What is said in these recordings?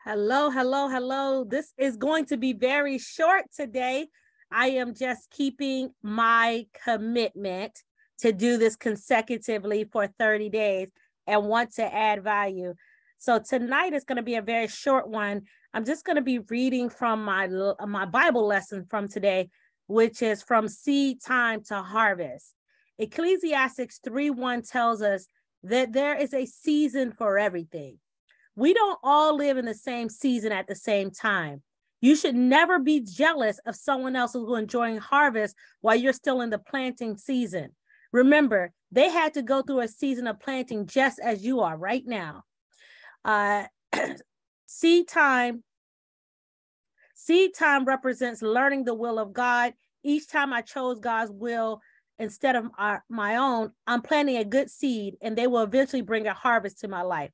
Hello, hello, hello. This is going to be very short today. I am just keeping my commitment to do this consecutively for 30 days and want to add value. So tonight is going to be a very short one. I'm just going to be reading from my Bible lesson from today, which is from seed time to harvest. Ecclesiastes 3:1 tells us that there is a season for everything. We don't all live in the same season at the same time. You should never be jealous of someone else who's enjoying harvest while you're still in the planting season. Remember, they had to go through a season of planting just as you are right now. Seed time represents learning the will of God. Each time I chose God's will instead of my own, I'm planting a good seed, and they will eventually bring a harvest to my life.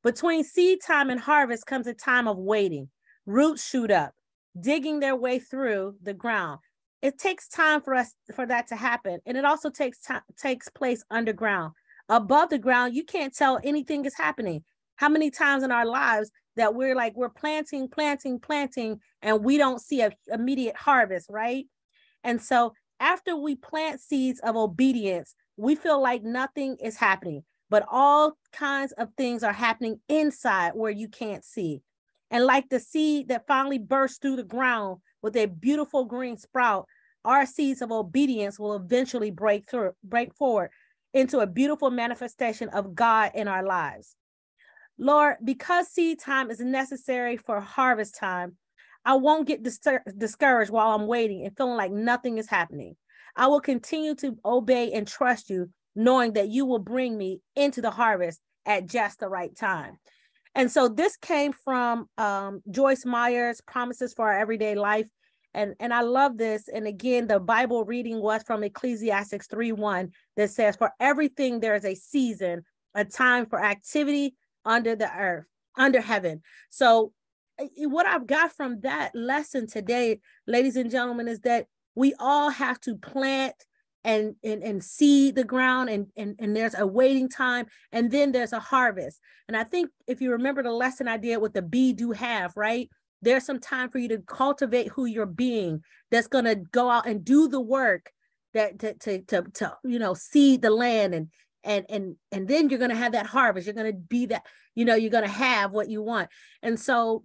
Between seed time and harvest comes a time of waiting. Roots shoot up, digging their way through the ground. It takes time for that to happen. And it also takes place underground. Above the ground, you can't tell anything is happening. How many times in our lives that we're planting, and we don't see an immediate harvest, right? And so after we plant seeds of obedience, we feel like nothing is happening. But all kinds of things are happening inside where you can't see. And like the seed that finally bursts through the ground with a beautiful green sprout, our seeds of obedience will eventually break forward into a beautiful manifestation of God in our lives. Lord, because seed time is necessary for harvest time, I won't get discouraged while I'm waiting and feeling like nothing is happening. I will continue to obey and trust you, knowing that you will bring me into the harvest at just the right time. And so this came from Joyce Meyer's Promises for Our Everyday Life. And I love this. And again, the Bible reading was from Ecclesiastes 3:1 that says, for everything there is a season, a time for activity under the earth, under heaven. So what I've got from that lesson today, ladies and gentlemen, is that we all have to plant and seed the ground, and there's a waiting time, and then there's a harvest. And I think if you remember the lesson I did with the be, do, have, right? There's some time for you to cultivate who you're being, that's going to go out and do the work that to seed the land, and then you're going to have that harvest. You're going to be that, you're going to have what you want. And so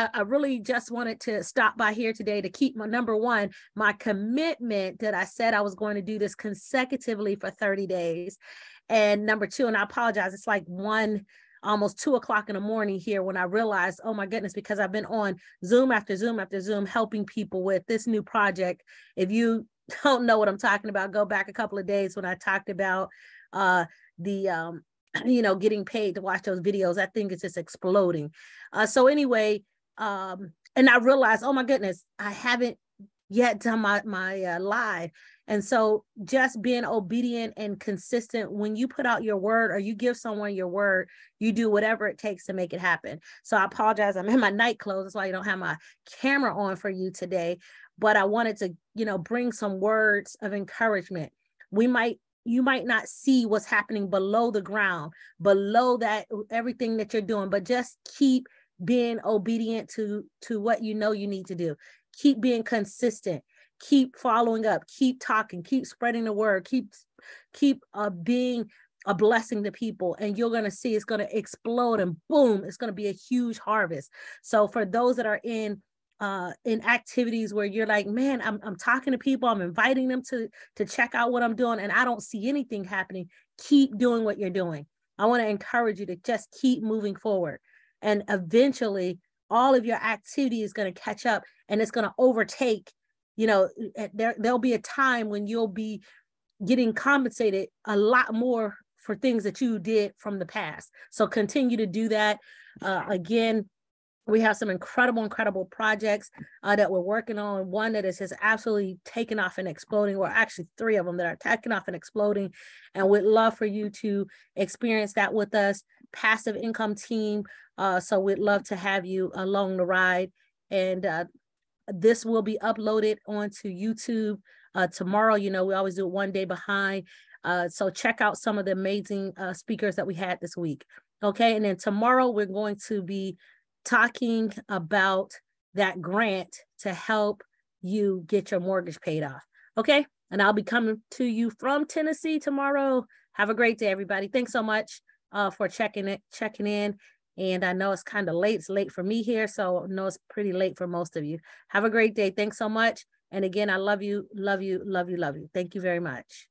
I really just wanted to stop by here today to keep my commitment that I said I was going to do this consecutively for 30 days. And number two, and I apologize, it's like almost 2 o'clock in the morning here when I realized, oh my goodness, because I've been on Zoom after Zoom after Zoom, helping people with this new project. If you don't know what I'm talking about, go back a couple of days when I talked about getting paid to watch those videos. I think it's just exploding. So anyway, and I realized, oh my goodness, I haven't yet done my live. And so just being obedient and consistent, when you put out your word or you give someone your word, you do whatever it takes to make it happen. So I apologize. I'm in my night clothes. That's why you don't have my camera on for you today. But I wanted to, bring some words of encouragement. You might not see what's happening below the ground, below that, everything that you're doing, but just keep being obedient to what you need to do. Keep being consistent, keep following up, keep talking, keep spreading the word, keep being a blessing to people, and you're going to see it's going to explode, and boom, it's going to be a huge harvest. So for those that are in activities where you're like, man, I'm talking to people, I'm inviting them to check out what I'm doing, and I don't see anything happening, keep doing what you're doing. I want to encourage you to just keep moving forward. And eventually all of your activity is going to catch up, and it's going to overtake, there'll be a time when you'll be getting compensated a lot more for things that you did from the past. So continue to do that. Again, we have some incredible projects that we're working on. One that is just absolutely taking off and exploding, or actually 3 of them that are taking off and exploding. And we'd love for you to experience that with us. Passive income team. So we'd love to have you along the ride. And this will be uploaded onto YouTube tomorrow. We always do it one day behind. So check out some of the amazing speakers that we had this week. Okay. And then tomorrow we're going to be talking about that grant to help you get your mortgage paid off. Okay. And I'll be coming to you from Tennessee tomorrow. Have a great day, everybody. Thanks so much for checking in. And I know it's kind of late. It's late for me here. So I know it's pretty late for most of you. Have a great day. Thanks so much. And again, I love you, love you, love you, love you. Thank you very much.